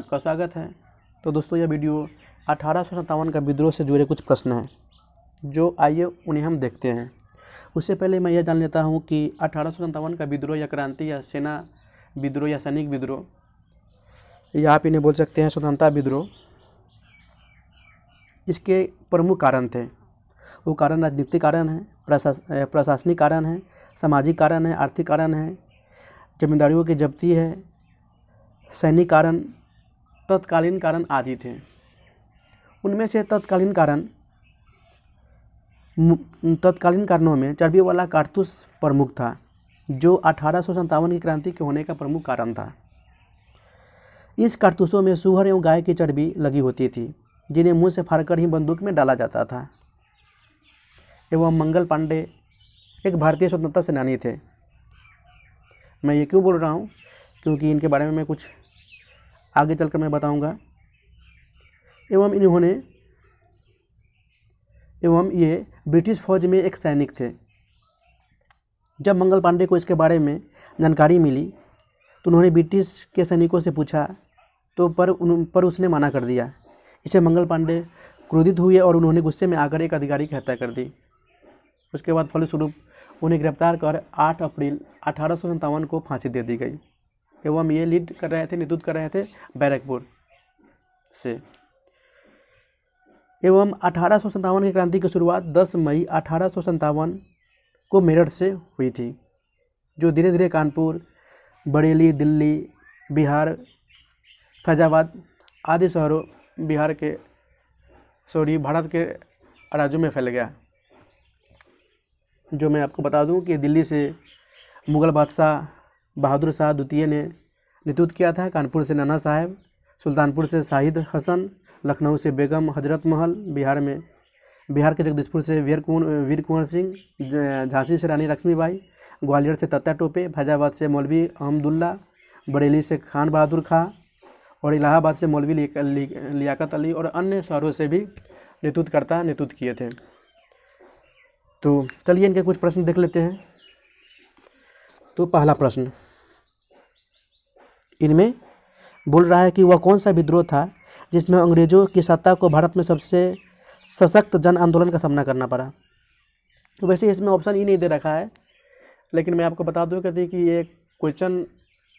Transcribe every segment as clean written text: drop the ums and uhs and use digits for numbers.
आपका स्वागत है। तो दोस्तों ये वीडियो 1857 का विद्रोह से जुड़े कुछ प्रश्न हैं जो आइए उन्हें हम देखते हैं। उससे पहले मैं यह जान लेता हूं कि 1857 का विद्रोह या क्रांति या सेना विद्रोह या सैनिक विद्रोह या आप इन्हें बोल सकते हैं स्वतंत्रता विद्रोह, इसके प्रमुख कारण थे। वो कारण राजनीतिक कारण है, प्रशासनिक कारण है, सामाजिक कारण है, आर्थिक कारण है, जमींदारियों की जब्ती है, सैनिक कारण, तत्कालीन कारण आदि थे। उनमें से तत्कालीन कारणों में चर्बी वाला कारतूस प्रमुख था, जो 1857 की क्रांति के होने का प्रमुख कारण था। इस कारतूसों में सूअर एवं गाय की चर्बी लगी होती थी, जिन्हें मुंह से फाड़कर ही बंदूक में डाला जाता था। एवं मंगल पांडे एक भारतीय स्वतंत्रता सेनानी थे। मैं ये क्यों बोल रहा हूँ, क्योंकि इनके बारे में मैं कुछ आगे चलकर मैं बताऊंगा। एवं ये ब्रिटिश फौज में एक सैनिक थे। जब मंगल पांडे को इसके बारे में जानकारी मिली तो उन्होंने ब्रिटिश के सैनिकों से पूछा तो पर उसने मना कर दिया। इससे मंगल पांडे क्रोधित हुए और उन्होंने गुस्से में आकर एक अधिकारी की हत्या कर दी। उसके बाद फलस्वरूप उन्हें गिरफ्तार कर 8 अप्रैल 1857 को फांसी दे दी गई। एवं ये नेतृत्व कर रहे थे बैरकपुर से। एवं 1857 की क्रांति की शुरुआत 10 मई 1857 को मेरठ से हुई थी, जो धीरे धीरे कानपुर, बरेली, दिल्ली, बिहार, फैजाबाद आदि शहरों भारत के राज्यों में फैल गया। जो मैं आपको बता दूं कि दिल्ली से मुग़ल बादशाह बहादुर शाह द्वितीय ने नेतृत्व किया था, कानपुर से नाना साहेब, सुल्तानपुर से शाहिद हसन, लखनऊ से बेगम हजरत महल, बिहार के जगदीशपुर से वीर कुंवर सिंह, झांसी से रानी लक्ष्मीबाई, ग्वालियर से तत्या टोपे, फैजाबाद से मौलवी अहमदुल्ला, बरेली से खान बहादुर खां और इलाहाबाद से मौलवी लियाकत अली और अन्य शहरों से भी नेतृत्व किए थे। तो चलिए इनके कुछ प्रश्न देख लेते हैं। तो पहला प्रश्न इनमें बोल रहा है कि वह कौन सा विद्रोह था जिसमें अंग्रेजों की सत्ता को भारत में सबसे सशक्त जन आंदोलन का सामना करना पड़ा। तो वैसे इसमें ऑप्शन ही नहीं दे रखा है, लेकिन मैं आपको बता दूं कि ये क्वेश्चन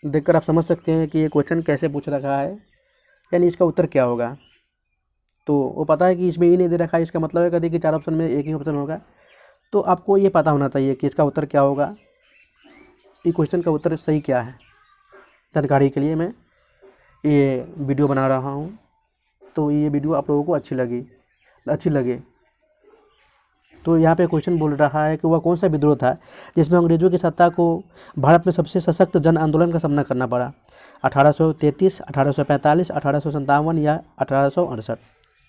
देखकर आप समझ सकते हैं कि ये क्वेश्चन कैसे पूछ रखा है, यानी इसका उत्तर क्या होगा। तो वो पता है कि इसमें ही नहीं दे रखा है, इसका मतलब है कि 4 ऑप्शन में एक ही ऑप्शन होगा। तो आपको ये पता होना चाहिए कि इसका उत्तर क्या होगा, ये क्वेश्चन का उत्तर सही क्या है। जानकारी के लिए मैं ये वीडियो बना रहा हूँ, तो ये वीडियो आप लोगों को अच्छी लगे। तो यहाँ पे क्वेश्चन बोल रहा है कि वह कौन सा विद्रोह था जिसमें अंग्रेजों की सत्ता को भारत में सबसे सशक्त जन आंदोलन का सामना करना पड़ा। 1833, 1845, 1857 या 1868।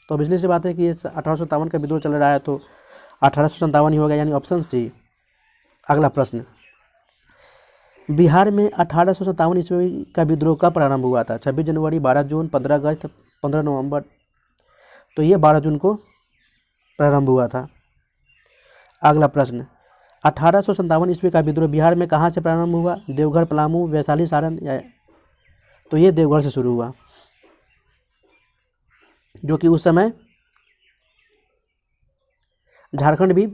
तो अब इसलिए से बात है कि ये 1857 का विद्रोह चल रहा है, तो 1857 ही होगा, यानी ऑप्शन सी। अगला प्रश्न, बिहार में 1857 ईस्वी का विद्रोह कब प्रारंभ हुआ था। 26 जनवरी, 12 जून, 15 अगस्त, 15 नवंबर। तो ये 12 जून को प्रारंभ हुआ था। अगला प्रश्न, 1857 ईस्वी का विद्रोह बिहार में कहाँ से प्रारंभ हुआ। देवघर, पलामू, वैशाली, सारण या। तो ये देवघर से शुरू हुआ, जो कि उस समय झारखंड भी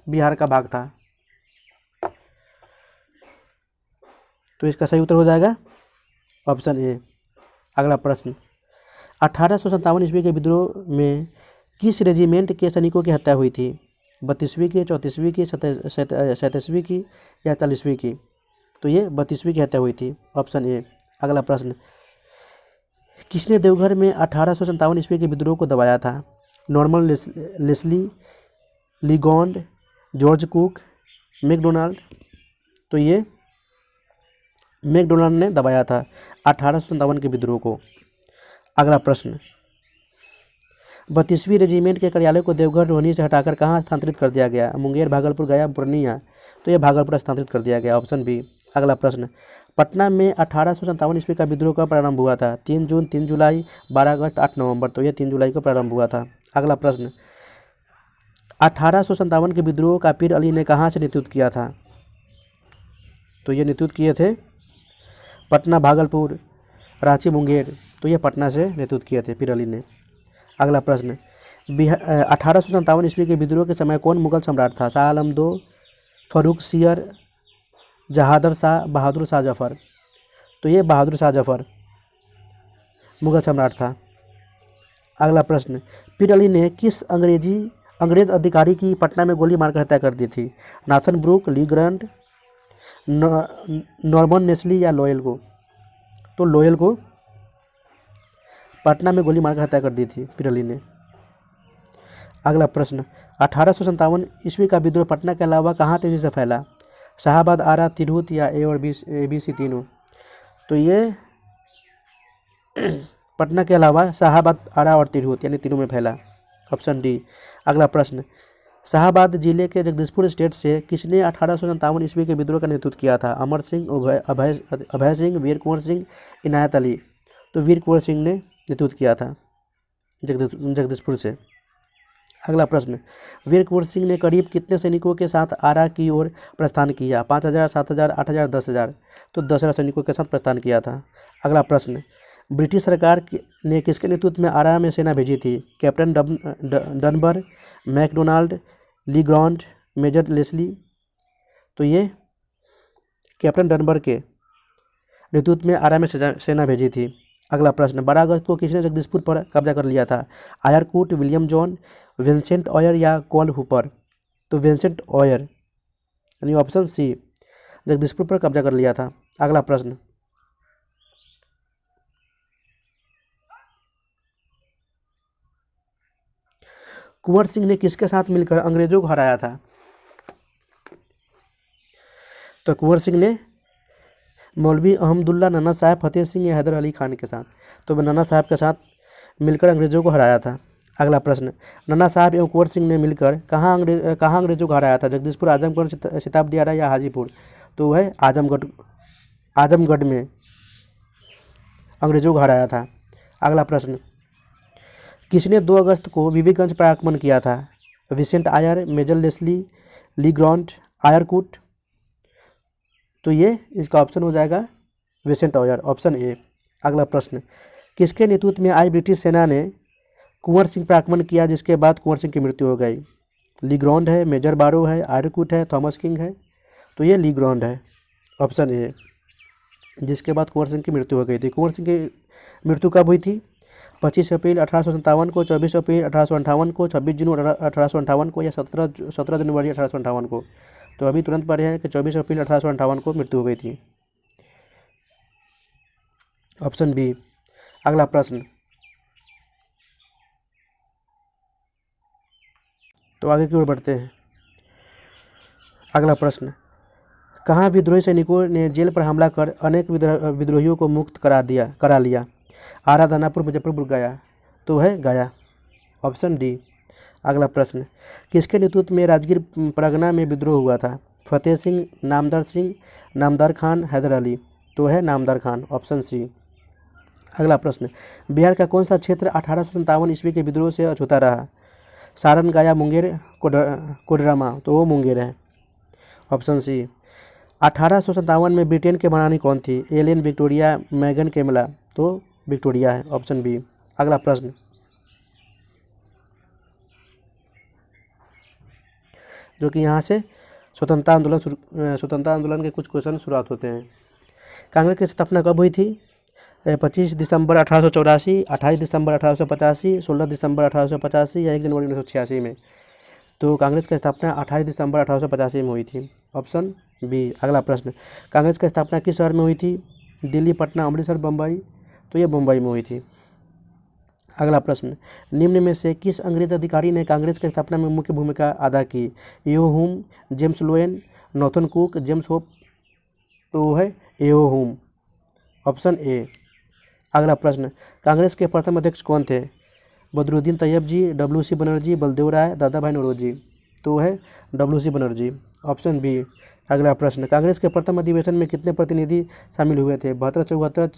बिहार का भाग था। तो इसका सही उत्तर हो जाएगा ऑप्शन ए। अगला प्रश्न, 1857 ईस्वी के विद्रोह में किस रेजिमेंट के सैनिकों की हत्या हुई थी। 32वीं की, 34वीं की, 37वीं की या 40वीं की। तो ये 32वीं की हत्या हुई थी, ऑप्शन ए। अगला प्रश्न, किसने देवघर में 1857 ईस्वी के विद्रोह को दबाया था। नॉर्मन लेस्ली, लीगॉन्ड, जॉर्ज कुक, मैकडोनाल्ड। तो ये मैकडोनाल्ड ने दबाया था 1857 के विद्रोह को। अगला प्रश्न, 32वीं रेजिमेंट के कार्यालय को देवघर रोहिणी से हटाकर कहाँ स्थानांतरित कर दिया गया। मुंगेर, भागलपुर, गया, पूर्णिया। तो यह भागलपुर स्थानांतरित कर दिया गया, ऑप्शन बी। अगला प्रश्न, पटना में 1857 ईस्वी का विद्रोह कब प्रारंभ हुआ था। 3 जून, 3 जुलाई, 12 अगस्त, 8 नवंबर। तो यह 3 जुलाई को प्रारंभ हुआ था। अगला प्रश्न, 1857 के विद्रोह का पीर अली ने कहाँ से नेतृत्व किया था। तो ये नेतृत्व किए थे पटना, भागलपुर, रांची, मुंगेर तो ये पटना से नेतृत्व किए थे पीर अली ने। अगला प्रश्न, 1857 ईस्वी के विद्रोह के समय कौन मुगल सम्राट था? शाह आलम दो, फर्रुख सियर, जहादर शाह, बहादुर शाह जफर। तो ये बहादुर शाह जफर मुगल सम्राट था। अगला प्रश्न, पीर अली ने किस अंग्रेज अधिकारी की पटना में गोली मारकर हत्या कर दी थी? नाथन ब्रूक, ली ग्रांट, नॉर्मन नेस्ली या लोयल को? तो लोयल को पटना में गोली मारकर हत्या कर दी थी पीर अली ने। अगला प्रश्न, 1857 ईस्वी का विद्रोह पटना के अलावा कहाँ तेजी से फैला? शाहाबाद, आरा, तिरहुत या ए और बी सी तीनों? तो ये पटना के अलावा शाहाबाद, आरा और तिरहुत यानी तीनों में फैला। Option D. अगला प्रश्न, शाहाबाद जिले के जगदीशपुर स्टेट से किसने 1857 ईस्वी के विद्रोह का नेतृत्व किया था? अमर सिंह, अभय सिंह, वीर कुंवर सिंह, इनायत अली। तो वीर कुंवर सिंह ने नेतृत्व किया था जगदीशपुर से। अगला प्रश्न, वीर कुंवर सिंह ने करीब कितने सैनिकों के साथ आरा की ओर प्रस्थान किया? 5000, 7000, 8000, 10,000। तो 10,000 सैनिकों के साथ प्रस्थान किया था। अगला प्रश्न, ब्रिटिश सरकार ने किसके नेतृत्व में आरा में सेना भेजी थी? कैप्टन डनबर, मैकडोनाल्ड, ली ग्रांट, मेजर लेस्ली। तो ये कैप्टन डनबर के नेतृत्व में आरा में सेना भेजी थी। अगला प्रश्न, 12 अगस्त को किसने जगदीशपुर पर कब्जा कर लिया था? Eyre Coote, William John, Vincent or या कॉल हुपर? तो विंसेंट ऑयर यानी ऑप्शन सी, जगदीशपुर पर कब्जा कर लिया था। अगला प्रश्न, कुंवर सिंह ने किसके साथ मिलकर अंग्रेजों को हराया था? तो कुंवर सिंह ने मौलवी अहमदुल्ला, नन्ना साहब, फतेह सिंह या हैदर अली खान के साथ। तो वह नन्ना साहब के साथ मिलकर अंग्रेजों को हराया था। अगला प्रश्न, नन्ना साहब एवं कुंवर सिंह ने मिलकर कहाँ अंग्रेजों को हराया था? जगदीशपुर, आजमगढ़, शताब्दी आरा या हाजीपुर? तो वह आजमगढ़ में अंग्रेजों को हराया था। अगला प्रश्न, किसने 2 अगस्त को बीबीगंज पर आक्रमण किया था? विंसेंट आयर, मेजर लेस्ली, ली ग्रांट, आयरकूट? तो ये इसका ऑप्शन हो जाएगा विंसेंट ऑयर, ऑप्शन ए। अगला प्रश्न, किसके नेतृत्व में आई ब्रिटिश सेना ने कुंवर सिंह पर आक्रमण किया जिसके बाद कुंवर सिंह की मृत्यु हो गई? ली ग्रांट है, मेजर बारो है, आयरकूट है, थॉमस किंग है? तो ये ली ग्रांट है, ऑप्शन ए, जिसके बाद कुंवर सिंह की मृत्यु हो गई थी। कुंवर सिंह की मृत्यु कब हुई थी? 25 अप्रैल 1857 को, 24 अप्रैल 1858 को, 26 जून 1858 को या 17 जनवरी 1858 को? तो अभी तुरंत पढ़े हैं कि 24 अप्रैल 1858 को मृत्यु हो गई थी, ऑप्शन बी। अगला प्रश्न, तो आगे की ओर बढ़ते हैं। अगला प्रश्न, कहाँ विद्रोही सैनिकों ने जेल पर हमला कर अनेक विद्रोहियों को मुक्त करा लिया? आरा, दानापुर, मुजफ्फरपुर, गया? तो है गया, ऑप्शन डी। अगला प्रश्न, किसके नेतृत्व में राजगीर परगना में विद्रोह हुआ था? फतेह सिंह, नामदार खान, हैदर अली? तो है नामदार खान, ऑप्शन सी। अगला प्रश्न, बिहार का कौन सा क्षेत्र 1857 ईस्वी के विद्रोह से अछूता रहा? सारण, गया, मुंगेर, कोडरमा? तो वो मुंगेर है, ऑप्शन सी। 1857 में ब्रिटेन की महारानी कौन थी? Ellen, Victoria, Megan, Camilla? तो विक्टोरिया है, ऑप्शन बी। अगला प्रश्न, जो कि यहाँ से स्वतंत्रता आंदोलन के कुछ क्वेश्चन शुरुआत होते हैं। कांग्रेस की स्थापना कब हुई थी? 25 दिसंबर 1884, 28 दिसंबर 1885, 16 दिसंबर 1885 या 1 जनवरी 1986 में? तो कांग्रेस की स्थापना 28 दिसंबर 1885 में हुई थी, ऑप्शन बी। अगला प्रश्न, कांग्रेस की स्थापना किस शहर में हुई थी? दिल्ली, पटना, अमृतसर, बम्बई? तो ये मुंबई में हुई थी। अगला प्रश्न, निम्न में से किस अंग्रेज अधिकारी ने कांग्रेस की स्थापना में मुख्य भूमिका अदा की? एओ हुम, James Lowden, northern cook, James hope? तो वो है एओ हुम, ऑप्शन ए। अगला प्रश्न, कांग्रेस के प्रथम अध्यक्ष कौन थे? बदरुद्दीन तैयब जी, WC बनर्जी, बलदेव राय, दादा भाई नौरोजी? तो है WC बनर्जी, ऑप्शन बी। अगला प्रश्न, कांग्रेस के प्रथम अधिवेशन में कितने प्रतिनिधि शामिल हुए थे? 72, 74,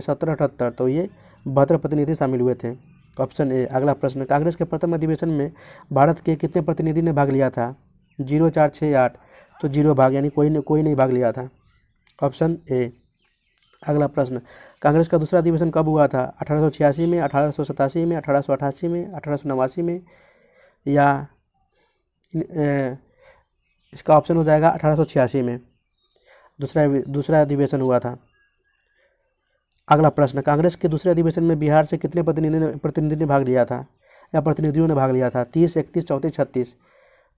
17, 78? तो ये 72 प्रतिनिधि शामिल हुए थे, ऑप्शन ए। अगला प्रश्न, कांग्रेस के प्रथम अधिवेशन में भारत के कितने प्रतिनिधि ने भाग लिया था? 0, 4, 6, 8? तो 0 भाग, यानी कोई नहीं भाग लिया था, ऑप्शन ए। अगला प्रश्न, कांग्रेस का दूसरा अधिवेशन कब हुआ था? 1886 में, 1887 में, 1888 में, 1889 में, या इसका ऑप्शन हो जाएगा 1886 में दूसरा अधिवेशन हुआ था। अगला प्रश्न, कांग्रेस के दूसरे अधिवेशन में बिहार से कितने प्रतिनिधि ने भाग लिया था या प्रतिनिधियों ने भाग लिया था? 30, 31, 34, 36।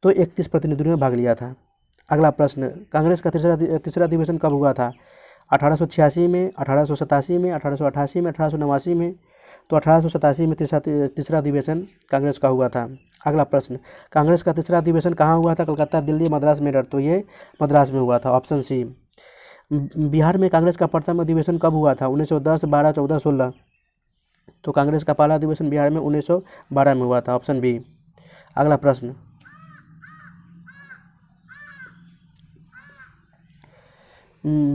तो 31 प्रतिनिधियों ने भाग लिया था। अगला प्रश्न, कांग्रेस का तीसरा अधिवेशन कब हुआ था? 1886 में, 1887 में, 1888 में, 1889 में। तो 1887 में तीसरा अधिवेशन कांग्रेस का हुआ था। अगला प्रश्न, कांग्रेस का तीसरा अधिवेशन कहाँ हुआ था? कलकत्ता, दिल्ली, मद्रास, मेरठ। तो ये मद्रास में हुआ था, ऑप्शन सी। बिहार में कांग्रेस का प्रथम अधिवेशन कब हुआ था? 1910, 12, 14, 16। तो कांग्रेस का पहला अधिवेशन बिहार में 1912 में हुआ था, ऑप्शन बी। अगला प्रश्न,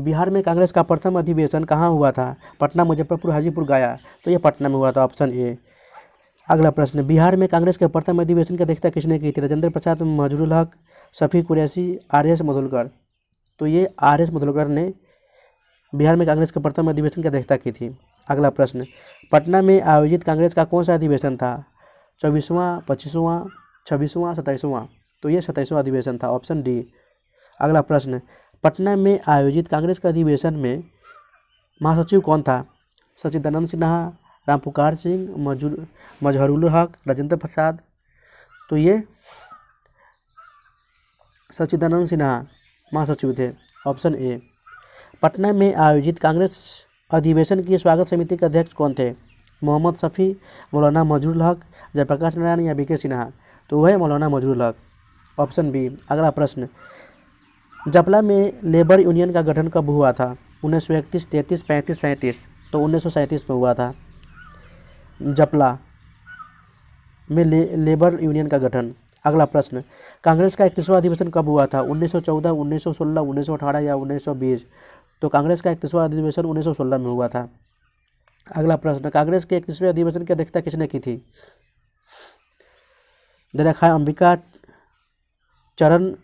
बिहार में कांग्रेस का प्रथम अधिवेशन कहाँ हुआ था? पटना, मुजफ्फरपुर, हाजीपुर, गया। तो ये पटना में हुआ था, ऑप्शन ए। अगला प्रश्न, बिहार में कांग्रेस के प्रथम अधिवेशन की अध्यक्षता किसने की थी? राजेंद्र प्रसाद, मजरूल हक, शफी कुरैशी, आर.एस. मधुलकर। तो ये आर.एस. मधुलकर ने बिहार में कांग्रेस के प्रथम अधिवेशन की अध्यक्षता की थी। अगला प्रश्न, पटना में आयोजित कांग्रेस का कौन सा अधिवेशन था? 24वां, 25वां, 26वां, 27वां। तो ये 27वां अधिवेशन था, ऑप्शन डी। अगला प्रश्न, पटना में आयोजित कांग्रेस के अधिवेशन में महासचिव कौन था? सच्चिदानंद सिन्हा, रामपुकार सिंह, मजहरूल हक, राजेंद्र प्रसाद। तो ये सच्चिदानंद सिन्हा महासचिव थे, ऑप्शन ए। पटना में आयोजित कांग्रेस अधिवेशन की स्वागत समिति के अध्यक्ष कौन थे? मोहम्मद शफी, मौलाना मजरूल हक, जयप्रकाश नारायण या बी.के. सिन्हा। तो वह मौलाना मजरूल हक, ऑप्शन बी। अगला प्रश्न, जपला में लेबर यूनियन का गठन कब हुआ था? 1931, 33, 35, 37। तो 1937 में हुआ था जपला में लेबर यूनियन का गठन। अगला प्रश्न, कांग्रेस का 31वां अधिवेशन कब हुआ था? 1914, 1916, 1918 या 1920। तो कांग्रेस का 31वां अधिवेशन 1916 में हुआ था। अगला प्रश्न, कांग्रेस के 31वें अधिवेशन की अध्यक्षता किसने की थी? दे रखा है अंबिका चरण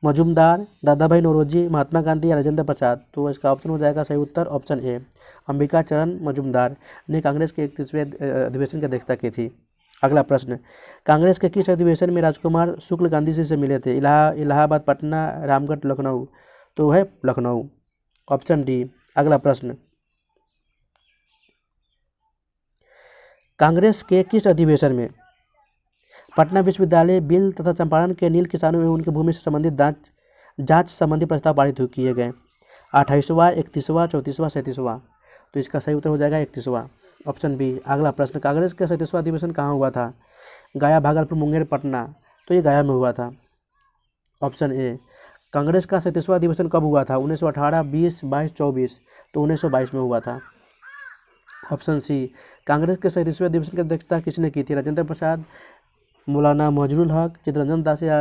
मजूमदार, दादा भाई नौरोजी, महात्मा गांधी या राजेंद्र प्रसाद। तो इसका ऑप्शन हो जाएगा सही उत्तर, ऑप्शन ए। अंबिका चरण मजूमदार ने कांग्रेस के 31वें अधिवेशन की अध्यक्षता की थी। अगला प्रश्न, कांग्रेस के किस अधिवेशन में राजकुमार शुक्ल गांधी जी से मिले थे? इलाहाबाद, पटना, रामगढ़, लखनऊ। तो है लखनऊ, ऑप्शन डी। अगला प्रश्न, कांग्रेस के किस अधिवेशन में पटना विश्वविद्यालय बिल तथा चंपारण के नील किसानों एवं उनकी भूमि से संबंधित जांच संबंधी प्रस्ताव पारित किए गए? 28वां, 31वां, 34वां, 37वां। तो इसका सही उत्तर हो जाएगा 31वां, ऑप्शन बी। अगला प्रश्न, कांग्रेस का 37वां अधिवेशन कहाँ हुआ था? गया, भागलपुर, मुंगेर, पटना। तो ये गया में हुआ था, ऑप्शन ए। कांग्रेस का 37वां अधिवेशन कब हुआ था? 1918, 20, 22, 24। तो 1922 में हुआ था, ऑप्शन सी। कांग्रेस के 37वें अधिवेशन की अध्यक्षता किसने की थी? राजेंद्र प्रसाद, मौलाना मजरूल हक, चित्तरंजन दास या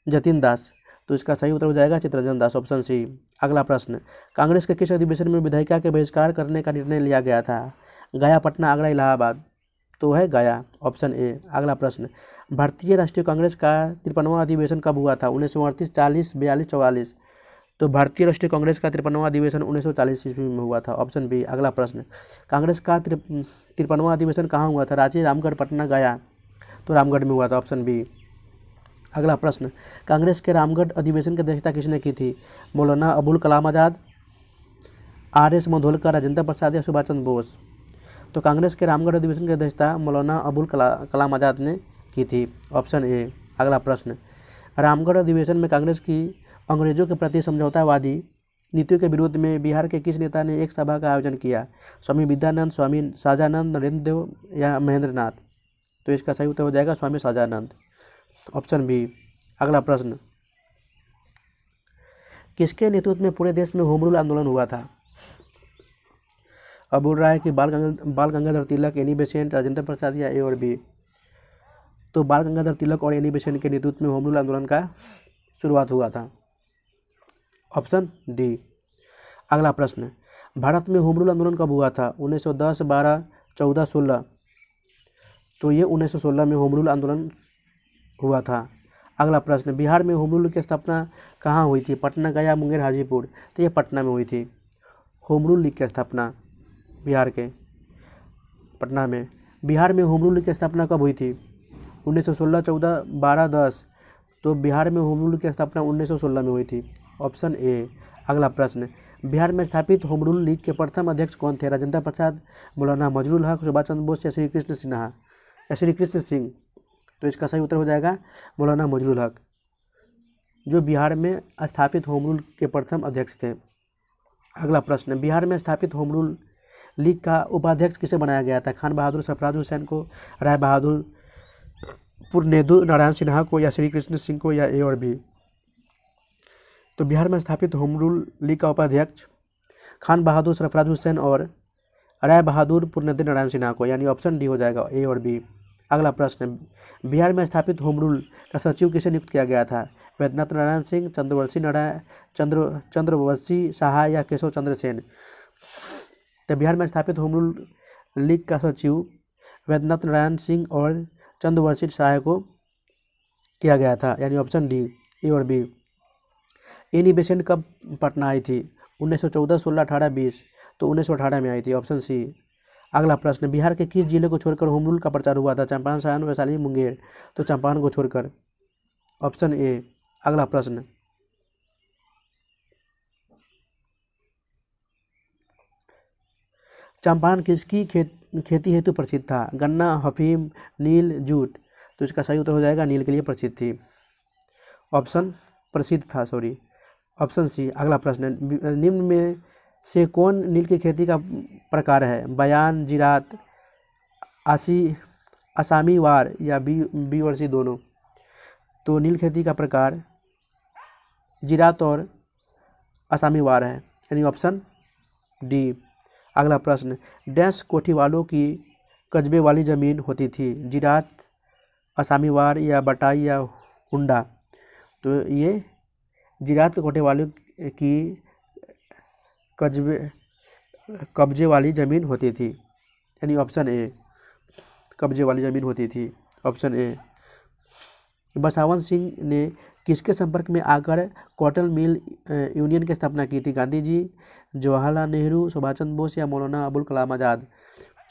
जतिन दास। तो इसका सही उत्तर हो जाएगा चित्तरंजन दास, ऑप्शन सी। अगला प्रश्न, कांग्रेस के किस अधिवेशन में विधायिका के बहिष्कार करने का निर्णय लिया गया था? गया, पटना, आगरा, इलाहाबाद। तो है गया, ऑप्शन ए। अगला प्रश्न, भारतीय राष्ट्रीय कांग्रेस का 53वां अधिवेशन कब हुआ था? 1938, 40, 42, 44। तो भारतीय राष्ट्रीय कांग्रेस का 53वां अधिवेशन 1940 ईस्वी में हुआ था, ऑप्शन बी। अगला प्रश्न, कांग्रेस का 53वां अधिवेशन कहाँ हुआ था? रांची, रामगढ़, पटना, गया। तो रामगढ़ में हुआ था, ऑप्शन बी। अगला प्रश्न, कांग्रेस के रामगढ़ अधिवेशन की अध्यक्षता किसने की थी? मौलाना अबुल कलाम आज़ाद, आर.एस. मधोलकर, राजेंद्र प्रसाद या सुभाष चंद्र बोस। तो कांग्रेस के रामगढ़ अधिवेशन की अध्यक्षता मौलाना अबुल कलाम आज़ाद ने की थी, ऑप्शन ए। अगला प्रश्न, रामगढ़ अधिवेशन में कांग्रेस की अंग्रेजों के प्रति समझौतावादी नीतियों के विरोध में बिहार के किस नेता ने एक सभा का आयोजन किया? स्वामी विद्यानंद, स्वामी साजानंद, नरेंद्र देव या महेंद्र नाथ। तो इसका सही उत्तर हो जाएगा स्वामी साजानंद, ऑप्शन बी। अगला प्रश्न, किसके नेतृत्व में पूरे देश में होम रूल आंदोलन हुआ था? अब बोल रहा है कि बाल गंगाधर तिलक, एनी बेसेंट, राजेंद्र प्रसाद या ए और बी। तो बाल गंगाधर तिलक और एनी बेसेंट के नेतृत्व में होम रूल आंदोलन का शुरुआत हुआ था, ऑप्शन डी। अगला प्रश्न, भारत में होम रूल आंदोलन कब हुआ था? 1910, 12, 14, 16। तो ये 1916 में होम रूल आंदोलन हुआ था। अगला प्रश्न, बिहार में होम रूल की स्थापना कहाँ हुई थी? पटना, गया, मुंगेर, हाजीपुर। तो ये पटना में हुई थी। होम रूल लीग की स्थापना बिहार के पटना में। बिहार में होम रूल लीग की स्थापना कब हुई थी? 1916, 14, 12, 10। तो बिहार में होम रूल की स्थापना 1916 में हुई थी, ऑप्शन ए। अगला प्रश्न, बिहार में स्थापित होम रूल लीग के प्रथम अध्यक्ष कौन थे? राजेंद्र प्रसाद, मौलाना मजरूल हक, सुभाष चंद्र बोस या श्री कृष्ण सिन्हा या श्री कृष्ण सिंह? तो इसका सही उत्तर हो जाएगा मौलाना मजरूल हक, जो बिहार में स्थापित होम रूल के प्रथम अध्यक्ष थे। अगला प्रश्न, बिहार में स्थापित होम रूल लीग का उपाध्यक्ष किसे बनाया गया था? खान बहादुर, सरफराज हुसैन को, राय बहादुर, पूर्णेंदु नारायण सिन्हा को या श्री कृष्ण सिंह को, या ए और बी? तो बिहार में स्थापित होम रूल लीग का उपाध्यक्ष खान बहादुर, सरफराज हुसैन और राय बहादुर, पूर्णेंदु नारायण सिन्हा को, यानी ऑप्शन डी हो जाएगा, ए और बी। अगला प्रश्न, बिहार में स्थापित होम रूल का सचिव किसे नियुक्त किया गया था? वैद्यनाथ नारायण सिंह, चंद्रवंशी साहा या केशव चंद्र सेन? तो बिहार में स्थापित होम रूल लीग का सचिव वैद्यनाथ नारायण सिंह और चंद्रवंशी साहा को किया गया था, यानी ऑप्शन डी, ए और बी। एनी बेसेंट कब पटना आई थी? 1914, 16, 18, 20? तो 1918 में आई थी, ऑप्शन सी। अगला प्रश्न, बिहार के किस जिले को छोड़कर होम रूल का प्रचार हुआ था? चंपारण, सारण, वैशाली, मुंगेर? तो चंपारण को छोड़कर, ऑप्शन ए। अगला प्रश्न, चंपारण किसकी खेती हेतु प्रसिद्ध था? गन्ना, अफीम, नील, जूट? तो इसका सही उत्तर हो जाएगा नील के लिए प्रसिद्ध थी, ऑप्शन प्रसिद्ध था, सॉरी, ऑप्शन सी। अगला प्रश्न, निम्न में से कौन नील की खेती का प्रकार है? बयान, जिरात, असामी वार या बी और सी दोनों? तो नील खेती का प्रकार जिरात और असामी वार है, यानी ऑप्शन डी। अगला प्रश्न, डैश कोठी वालों की कस्बे वाली ज़मीन होती थी? जिरात, असामी वार या बटाई या हुंडा? तो ये जिरात कोठे वालों की कब्जे वाली ज़मीन होती थी, यानी ऑप्शन ए, कब्जे वाली ज़मीन होती थी, ऑप्शन ए। बसावन सिंह ने किसके संपर्क में आकर कॉटन मिल यूनियन की स्थापना की थी? गांधी जी, जवाहरलाल नेहरू, सुभाष चंद्र बोस या मौलाना अबुल कलाम आज़ाद?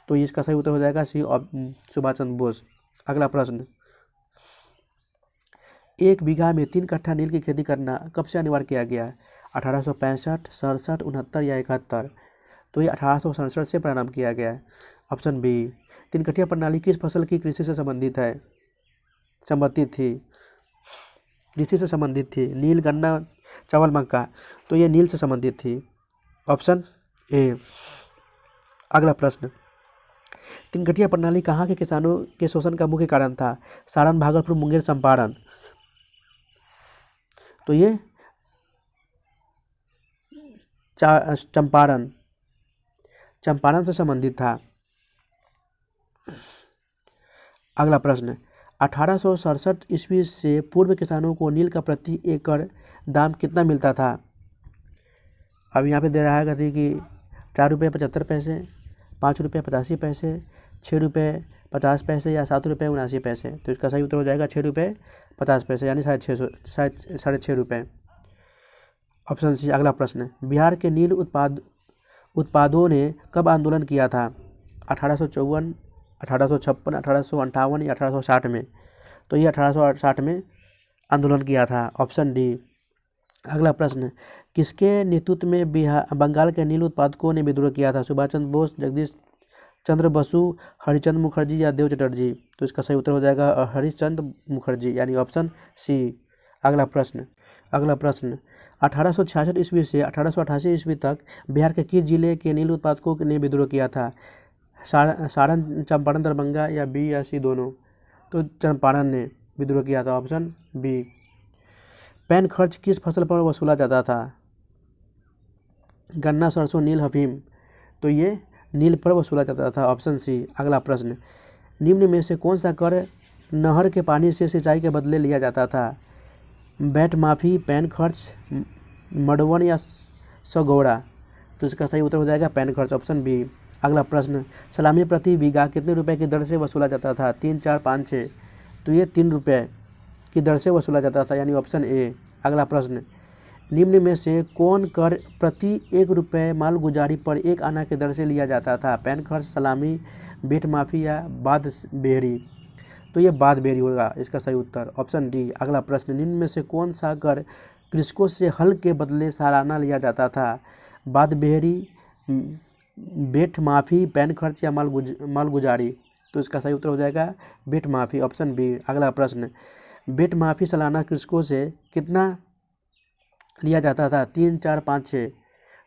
तो इसका सही उत्तर हो जाएगा सी, सुभाष चंद्र बोस। अगला प्रश्न, 1 बीघा में 3 कट्ठा नील की खेती करना कब से अनिवार्य किया गया? 1865, 67, 69 या 71? तो ये 1867 से प्रारंभ किया गया है, ऑप्शन बी। 3 कट्ठा प्रणाली किस फसल की कृषि से संबंधित थी? कृषि से संबंधित थी, नील, गन्ना, चावल, मक्का? तो ये नील से संबंधित थी, ऑप्शन ए। अगला प्रश्न, 3 कट्ठा प्रणाली कहाँ के किसानों के शोषण का मुख्य कारण था? सारण, भागलपुर, मुंगेर, चंपारण? तो ये चंपारण से संबंधित था। अगला प्रश्न, 1867 ईस्वी से पूर्व किसानों को नील का प्रति एकड़ दाम कितना मिलता था? अब यहाँ पे दे रहा है कहते कि 4 रुपये 75 पैसे, 5 रुपये 85 पैसे, 6 रुपये 50 पैसे या 7 रुपये 79 पैसे? तो इसका सही उत्तर हो जाएगा 6 रुपये 50 पैसे, यानी 6.5 रुपये, ऑप्शन सी। अगला प्रश्न, बिहार के नील उत्पादों ने कब आंदोलन किया था? 1854, 1856, 1858 या 1860 में? तो ये 1860 में आंदोलन किया था, ऑप्शन डी। अगला प्रश्न, किसके नेतृत्व में बंगाल के नील उत्पादकों ने विद्रोह किया था? सुभाष चंद्र बोस, जगदीश चंद्र बसु, हरिचंद्र मुखर्जी या देव चटर्जी? तो इसका सही उत्तर हो जाएगा हरिचंद्र मुखर्जी, यानी ऑप्शन सी। अगला प्रश्न, 1866 ईस्वी से 1888 ईस्वी तक बिहार के किस जिले के नील उत्पादकों ने विद्रोह किया था? सारण, चंपारण, दरभंगा या बी या सी दोनों? तो चंपारण ने विद्रोह किया था, ऑप्शन बी। पैन खर्च किस फसल पर वसूला जाता था? गन्ना, सरसों, नील, अफीम? तो ये नील पर वसूला जाता था, ऑप्शन सी। अगला प्रश्न, निम्न में से कौन सा कर नहर के पानी से सिंचाई के बदले लिया जाता था? वैट माफी, पैन खर्च, मड़वन या सगौड़ा? तो इसका सही उत्तर हो जाएगा पैन खर्च, ऑप्शन बी। अगला प्रश्न, सलामी प्रति बीघा कितने रुपए की दर से वसूला जाता था? 3, 4, 5, 6? तो ये 3 रुपये की दर से वसूला जाता था, यानी ऑप्शन ए। अगला प्रश्न, निम्न में से कौन कर प्रति 1 रुपये मालगुजारी पर 1 आना के दर से लिया जाता था? पैन खर्च, सलामी, बेट माफ़ी या बाद बेहरी? तो ये बाद बेहरी होगा इसका सही उत्तर, ऑप्शन डी। अगला प्रश्न, निम्न में से कौन सा कर कृषकों से हल के बदले सालाना लिया जाता था? बाद बेहरी, बेट माफ़ी, पैन खर्च या मालगुजारी? तो इसका सही उत्तर हो जाएगा बेट माफ़ी, ऑप्शन बी। अगला प्रश्न, बेट माफ़ी सालाना कृषकों से कितना लिया जाता था? 3, 4, 5, 6?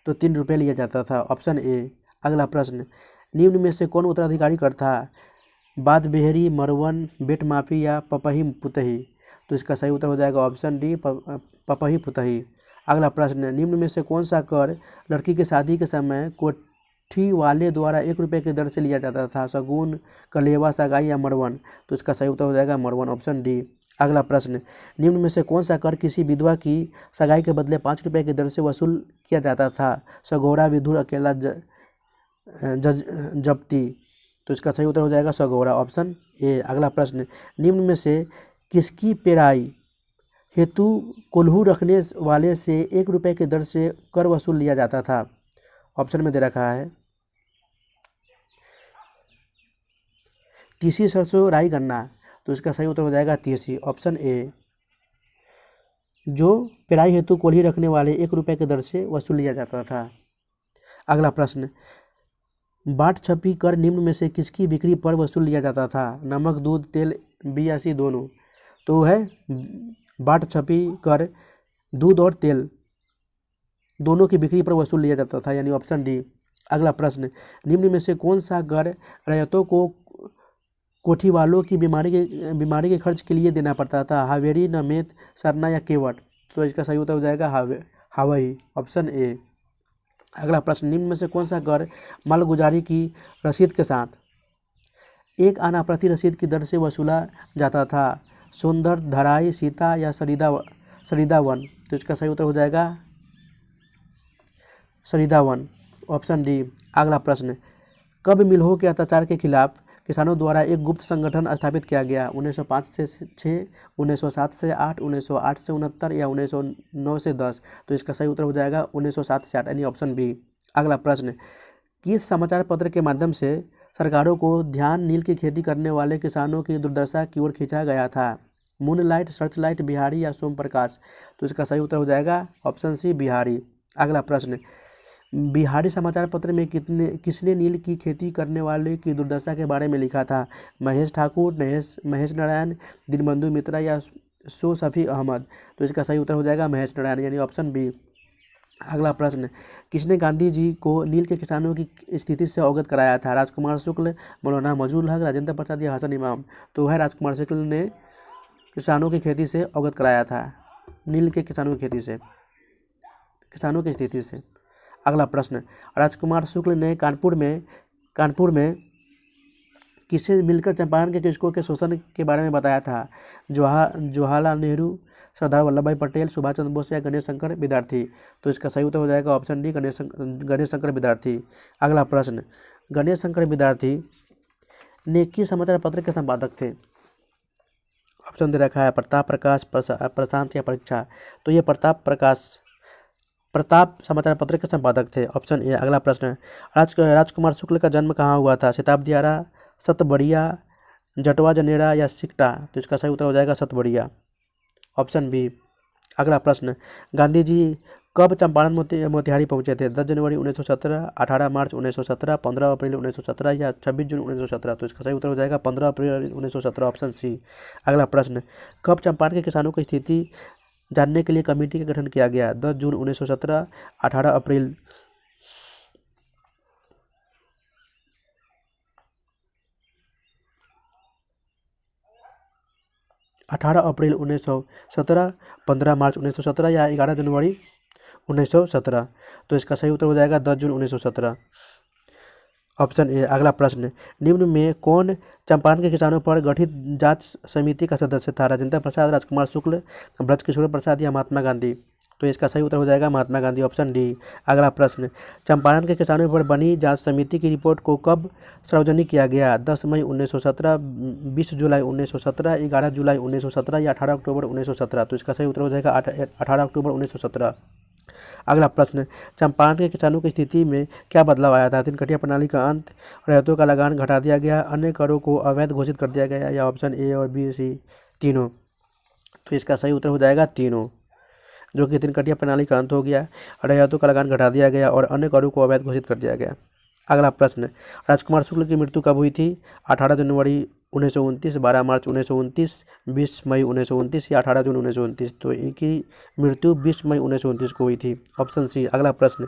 तो 3 रुपये लिया जाता था, ऑप्शन ए। अगला प्रश्न, निम्न में से कौन उत्तराधिकारी कर था? बाद बेहरी, मरवन, बेट माफ़ी या पपही पुतही? तो इसका सही उत्तर हो जाएगा ऑप्शन डी, पपही पुतही। अगला प्रश्न, निम्न में से कौन सा कर लड़की की शादी के समय कोठी वाले द्वारा 1 रुपये की दर से लिया जाता था? शगुन, कलेवा, सगाई या मरवन? तो इसका सही उत्तर हो जाएगा मरवन, ऑप्शन डी। अगला प्रश्न, निम्न में से कौन सा कर किसी विधवा की सगाई के बदले 5 रुपये की दर से वसूल किया जाता था? सगौरा, विधुर, अकेला, जब्ती? तो इसका सही उत्तर हो जाएगा सगौरा, ऑप्शन ए। अगला प्रश्न, निम्न में से किसकी पेराई हेतु कोल्हू रखने वाले से 1 रुपये की दर से कर वसूल लिया जाता था? ऑप्शन में दे रखा है तीसी, सरसों, राई, गन्ना? तो इसका सही उत्तर हो जाएगा तीसी, ऑप्शन ए। जो पेराई हेतु कोल्ही रखने वाले 1 रुपये की दर से वसूल लिया जाता था। अगला प्रश्न, बाट छपी कर निम्न में से किसकी बिक्री पर वसूल लिया जाता था? नमक, दूध, तेल, बी या सी दोनों? तो है बाट छपी कर दूध और तेल दोनों की बिक्री पर वसूल लिया जाता था, यानी ऑप्शन डी। अगला प्रश्न, निम्न में से कौन सा कर रैयतों को कोठी वालों की बीमारी के खर्च के लिए देना पड़ता था? हावेरी, नमेत, सरना या केवट? तो इसका सही उत्तर हो जाएगा हावई, ऑप्शन ए। अगला प्रश्न, निम्न में से कौन सा कर मालगुजारी की रसीद के साथ 1 आना प्रति रसीद की दर से वसूला जाता था? सोंदर, धराई, सीता या सरिदावन? तो इसका सही उत्तर हो जाएगा सरिदावन, ऑप्शन डी। अगला प्रश्न, कब मिल्हो के अत्याचार के खिलाफ किसानों द्वारा एक गुप्त संगठन स्थापित किया गया? 1905 से 6, 1907 से 8, 1908 से 69 या 1909 से 10? तो इसका सही उत्तर हो जाएगा 1907 से 8, यानी ऑप्शन बी। अगला प्रश्न, किस समाचार पत्र के माध्यम से सरकारों को ध्यान नील की खेती करने वाले किसानों की दुर्दशा की ओर खींचा गया था? मूनलाइट, सर्चलाइट, बिहारी या सोम प्रकाश? तो इसका सही उत्तर हो जाएगा ऑप्शन सी, बिहारी। अगला प्रश्न, बिहारी समाचार पत्र में किसने नील की खेती करने वाले की दुर्दशा के बारे में लिखा था? महेश ठाकुर, महेश नारायण, दीनबंधु मित्रा या शफी अहमद? तो इसका सही उत्तर हो जाएगा महेश नारायण, यानी ऑप्शन बी। अगला प्रश्न, किसने गांधी जी को नील के किसानों की स्थिति से अवगत कराया था? राजकुमार शुक्ल, मौलाना मजहूर हक, राजेंद्र प्रसाद या हसन इमाम? तो है राजकुमार शुक्ल ने किसानों की खेती से अवगत कराया था, नील के किसानों की स्थिति से। अगला प्रश्न, राजकुमार शुक्ल ने कानपुर में किससे मिलकर चंपारण के कृषकों के शोषण के बारे में बताया था? जवाहरलाल नेहरू, सरदार वल्लभ भाई पटेल, सुभाष चंद्र बोस या गणेश शंकर विद्यार्थी? तो इसका सही उत्तर हो जाएगा ऑप्शन डी, गणेश शंकर विद्यार्थी। अगला प्रश्न, गणेश शंकर विद्यार्थी ने किस समाचार पत्र के संपादक थे? ऑप्शन दे रखा है प्रताप प्रकाश, प्रशांत या परीक्षा? तो ये प्रताप समाचार पत्र के संपादक थे, ऑप्शन ए। अगला प्रश्न, राजकुमार शुक्ल का जन्म कहाँ हुआ था? शताब्दियारा, सतबड़िया, जटवा जनेरा या सिकटा? तो इसका सही उत्तर हो जाएगा सतबड़िया, ऑप्शन बी। अगला प्रश्न, गांधी जी कब चंपारण मोतिहारी पहुंचे थे? 10 जनवरी 1917, 18 मार्च 1917, 15 अप्रैल 1917 या 26 जून 1917? तो इसका सही उत्तर हो जाएगा 15 अप्रैल 1917, ऑप्शन सी। अगला प्रश्न, कब चंपारण के किसानों की स्थिति जानने के लिए कमेटी का गठन किया गया? 10 जून 1917, 18 अप्रैल 1917, 15 मार्च 1917 या 11 जनवरी 1917? तो इसका सही उत्तर हो जाएगा 10 जून 1917, ऑप्शन ए। अगला प्रश्न, निम्न में कौन चंपारण के किसानों पर गठित जांच समिति का सदस्य था? राजेंद्र प्रसाद, राजकुमार शुक्ल, ब्रजकिशोर प्रसाद या महात्मा गांधी? तो इसका सही उत्तर हो जाएगा महात्मा गांधी, ऑप्शन डी। अगला प्रश्न, चंपारण के किसानों पर बनी जांच समिति की रिपोर्ट को कब सार्वजनिक किया गया? 10 मई 1917, 20 जुलाई 1917, 11 जुलाई 1917 या 18 अक्टूबर 1917? तो इसका सही उत्तर हो जाएगा 18 अक्टूबर 1917। अगला प्रश्न, चंपारण के किसानों की स्थिति में क्या बदलाव आया था? तीन प्रणाली का अंत, रैयतों का लगान घटा दिया गया, अन्य करों को अवैध घोषित कर दिया गया, या ऑप्शन ए और बी सी तीनों? तो इसका सही उत्तर हो जाएगा तीनों, जो कि तीन प्रणाली का अंत हो गया, रैयतों का लगान घटा दिया गया और अन्य करों को अवैध घोषित कर दिया गया। अगला प्रश्न, राजकुमार शुक्ल की मृत्यु कब हुई थी? 18 जनवरी 1929, 12 मार्च 1929, 20 मई 1929 या 18 जून 1929? तो इनकी मृत्यु 20 मई 1929 को हुई थी, ऑप्शन सी। अगला प्रश्न,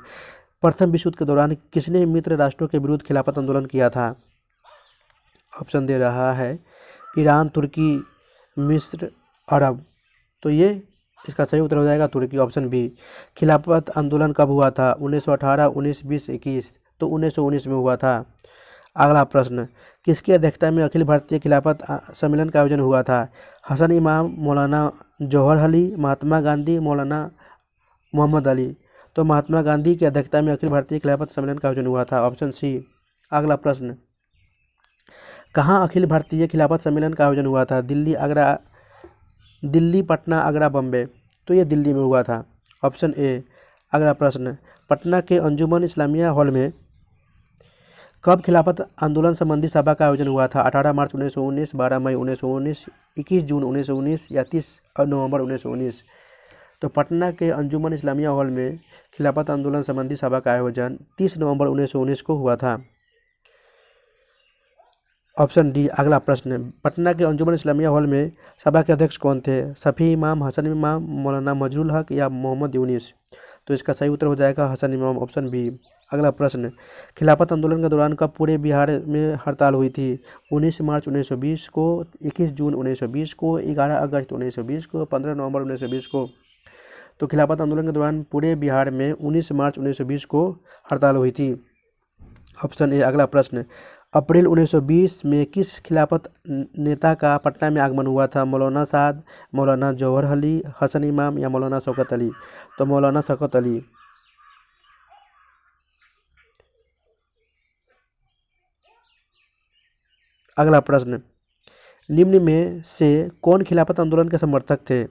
प्रथम विश्व युद्ध के दौरान किसने मित्र राष्ट्रों के विरुद्ध खिलाफत आंदोलन किया था? ऑप्शन दे रहा है ईरान, तुर्की, मिस्र, अरब। तो ये इसका सही उत्तर हो जाएगा तुर्की, ऑप्शन बी। खिलाफत आंदोलन कब हुआ था? 1918, 19, 20, 21? तो 1919 में हुआ था। अगला प्रश्न, किसकी अध्यक्षता में अखिल भारतीय खिलाफत सम्मेलन का आयोजन हुआ था? हसन इमाम, मौलाना जौहर अली, महात्मा गांधी, मौलाना मोहम्मद अली? तो महात्मा गांधी की अध्यक्षता में अखिल भारतीय खिलाफत सम्मेलन का आयोजन हुआ था, ऑप्शन सी। अगला प्रश्न, कहाँ अखिल भारतीय खिलाफत सम्मेलन का आयोजन हुआ था? दिल्ली, पटना, आगरा, बम्बे? तो ये दिल्ली में हुआ था, ऑप्शन ए। अगला प्रश्न, पटना के अंजुमन इस्लामिया हॉल में कब खिलाफत आंदोलन संबंधी सभा का आयोजन हुआ था? 18 मार्च 1919, 12 मई 1919, 21 जून 1919 या 30 नवंबर 1919? तो पटना के अंजुमन इस्लामिया हॉल में खिलाफत आंदोलन संबंधी सभा का आयोजन 30 नवंबर 1919 को हुआ था, ऑप्शन डी। अगला प्रश्न, पटना के अंजुमन इस्लामिया हॉल में सभा के अध्यक्ष कौन थे? शफी इमाम, हसन इमाम, मौलाना मजरुल हक या मोहम्मद यूनिस? तो इसका सही उत्तर हो जाएगा हसन इमाम, ऑप्शन बी। अगला प्रश्न, खिलाफत आंदोलन के दौरान कब पूरे बिहार में हड़ताल हुई थी? 19 मार्च 1920 को, 21 जून 1920 को, 11 अगस्त 1920 को, 15 नवंबर 1920 को? तो खिलाफत आंदोलन के दौरान पूरे बिहार में 19 मार्च 1920 को हड़ताल हुई थी, ऑप्शन ए। अगला प्रश्न, अप्रैल 1920 में किस खिलाफत नेता का पटना में आगमन हुआ था? मौलाना साद, मौलाना जौहर अली, हसन इमाम या मौलाना शौकत अली? तो मौलाना शौकत अली। अगला प्रश्न, निम्न में से कौन खिलाफत आंदोलन के समर्थक थे?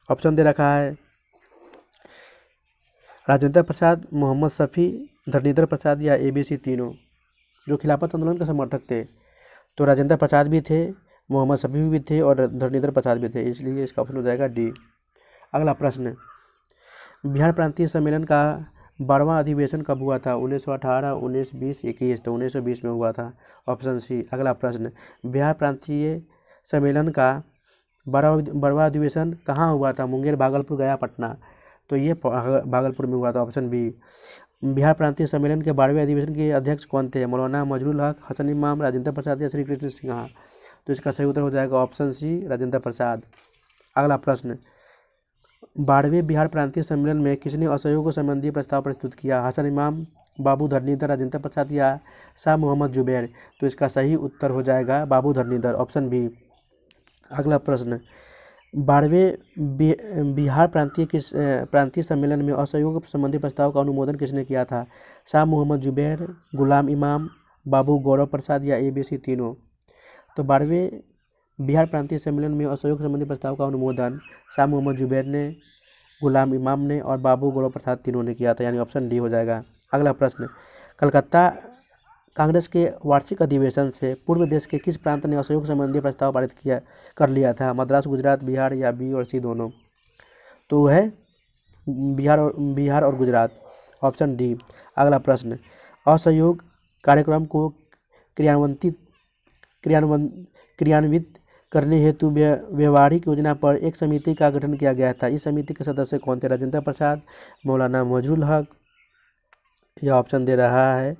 ऑप्शन दे रखा है राजेंद्र प्रसाद, मोहम्मद शफी, धरणीधर प्रसाद या ABC तीनों? जो खिलाफत आंदोलन के समर्थक थे, तो राजेंद्र प्रसाद भी थे, मोहम्मद शफी भी थे और धरणीधर प्रसाद भी थे, इसलिए इसका ऑप्शन हो जाएगा डी। अगला प्रश्न, बिहार प्रांतीय सम्मेलन का 12वां अधिवेशन कब हुआ था? 1918, 19, 20, 21? तो 1920 में हुआ था, ऑप्शन सी। अगला प्रश्न, बिहार प्रांतीय सम्मेलन का 12वां अधिवेशन कहाँ हुआ था? मुंगेर, भागलपुर, गया, पटना? तो ये भागलपुर में हुआ था, ऑप्शन बी। बिहार प्रांतीय सम्मेलन के 12वें अधिवेशन के अध्यक्ष कौन थे? मौलाना मजरुल हक, हसन इमाम, राजेंद्र प्रसाद या श्री कृष्ण सिन्हा? तो इसका सही उत्तर हो जाएगा ऑप्शन सी, राजेंद्र प्रसाद। अगला प्रश्न, 12वें बिहार प्रांतीय सम्मेलन में किसने असहयोग संबंधी प्रस्ताव प्रस्तुत किया? हसन इमाम, बाबू धरणीधर, राजेंद्र प्रसाद या शाह मोहम्मद जुबैर? तो इसका सही उत्तर हो जाएगा बाबू धरणीधर, ऑप्शन बी। अगला प्रश्न, 12वें बिहार प्रांतीय सम्मेलन में असहयोग संबंधी प्रस्ताव का अनुमोदन किसने किया था? शाह मोहम्मद जुबैर, गुलाम इमाम, बाबू गौरव प्रसाद या ABC तीनों? तो 12वें बिहार प्रांतीय सम्मेलन में असहयोग संबंधी प्रस्ताव का अनुमोदन शाह मोहम्मद जुबैर ने, गुलाम इमाम ने और बाबू गौरव प्रसाद तीनों ने किया था, यानी ऑप्शन डी हो जाएगा। अगला प्रश्न, कलकत्ता कांग्रेस के वार्षिक अधिवेशन से पूर्व देश के किस प्रांत ने असहयोग संबंधी प्रस्ताव पारित कर लिया था? मद्रास, गुजरात, बिहार या बी और सी दोनों? तो वह है बिहार और गुजरात, ऑप्शन डी। अगला प्रश्न, असहयोग कार्यक्रम को क्रियान्वित करने हेतु व्यवहारिक योजना पर एक समिति का गठन किया गया था। इस समिति के सदस्य कौन थे? राजेंद्र प्रसाद, मौलाना मजरुल हक या ऑप्शन दे रहा है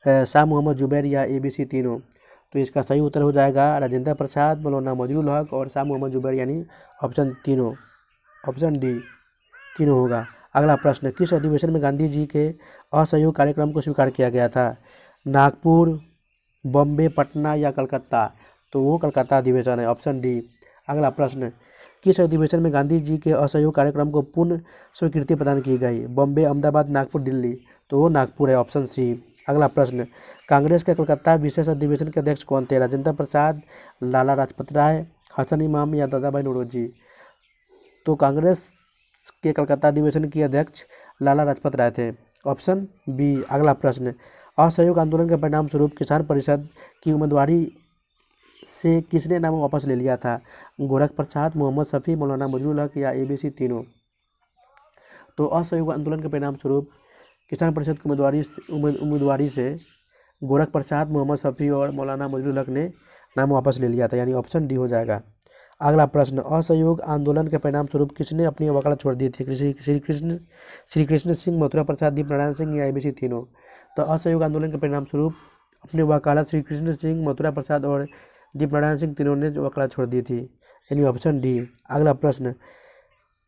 शाह मोहम्मद जुबैर या ABC तीनों? तो इसका सही उत्तर हो जाएगा राजेंद्र प्रसाद, मौलाना मजरुल हक और शाह मोहम्मद जुबैर, यानी ऑप्शन तीनों, ऑप्शन डी तीनों होगा। अगला प्रश्न, किस अधिवेशन में गांधी जी के असहयोग कार्यक्रम को स्वीकार किया गया था? नागपुर, बॉम्बे, पटना या कलकत्ता? तो वो कलकत्ता अधिवेशन है, ऑप्शन डी। अगला प्रश्न, किस अधिवेशन में गांधी जी के असहयोग कार्यक्रम को पूर्ण स्वीकृति प्रदान की गई? बॉम्बे, अहमदाबाद, नागपुर, दिल्ली? तो वो नागपुर है, ऑप्शन सी। अगला प्रश्न, कांग्रेस के कलकत्ता विशेष अधिवेशन के अध्यक्ष कौन थे? राजेंद्र प्रसाद, लाला लाजपत राय, हसन इमाम या दादा भाई नौरोजी? तो कांग्रेस के कलकत्ता अधिवेशन के अध्यक्ष लाला लाजपत राय थे, ऑप्शन बी। अगला प्रश्न, असहयोग आंदोलन के परिणाम स्वरूप किसान परिषद की उम्मीदवारी से किसने नाम वापस ले लिया था? गोरख प्रसाद, मोहम्मद शफी, मौलाना मजरूल हक या ABC तीनों? तो असहयोग आंदोलन के परिणाम स्वरूप किसान परिषद की उम्मीदवारी से गोरख प्रसाद, मोहम्मद शफी और मौलाना मजरूल हक ने नाम वापस ले लिया था, यानी ऑप्शन डी हो जाएगा। अगला प्रश्न, असहयोग आंदोलन के परिणाम स्वरूप किसने अपनी वकालत छोड़ दी थी? श्री कृष्ण सिंह, मथुरा प्रसाद, दीप नारायण सिंह या ABC तीनों? तो असहयोग आंदोलन के परिणाम स्वरूप अपनी वकालत श्री कृष्ण सिंह, मथुरा प्रसाद और दीप नारायण सिंह तीनों ने वकालत छोड़ दी थी, यानी ऑप्शन डी। अगला प्रश्न,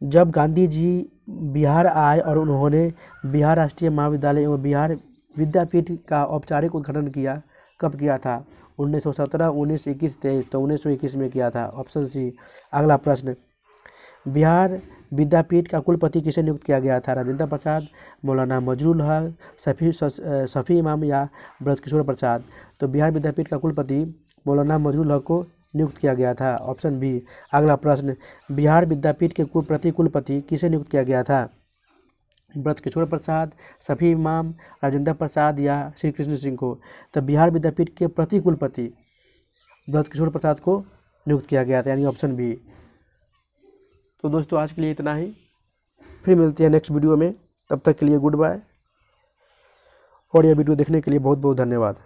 जब गांधी जी बिहार आए और उन्होंने बिहार राष्ट्रीय महाविद्यालय एवं बिहार विद्यापीठ का औपचारिक उद्घाटन किया, कब किया था? 1917, 19, 21, 23? तो 1921 में किया था, ऑप्शन सी। अगला प्रश्न, बिहार विद्यापीठ का कुलपति किसे नियुक्त किया गया था? राजेंद्र प्रसाद, मौलाना मजरूल हक, शफी इमाम या ब्रजकिशोर प्रसाद? तो बिहार विद्यापीठ का कुलपति मौलाना मजरूल हक को नियुक्त किया गया था, ऑप्शन बी। अगला प्रश्न, बिहार विद्यापीठ के कुलपति किसे नियुक्त किया गया था? ब्रजकिशोर प्रसाद, शफी इमाम, राजेंद्र प्रसाद या श्री कृष्ण सिंह को? तो बिहार विद्यापीठ के कुलपति ब्रजकिशोर प्रसाद को नियुक्त किया गया था, यानी ऑप्शन बी। तो दोस्तों आज के लिए इतना ही, फिर मिलते हैं नेक्स्ट वीडियो में, तब तक के लिए गुड बाय, और यह वीडियो देखने के लिए बहुत बहुत धन्यवाद।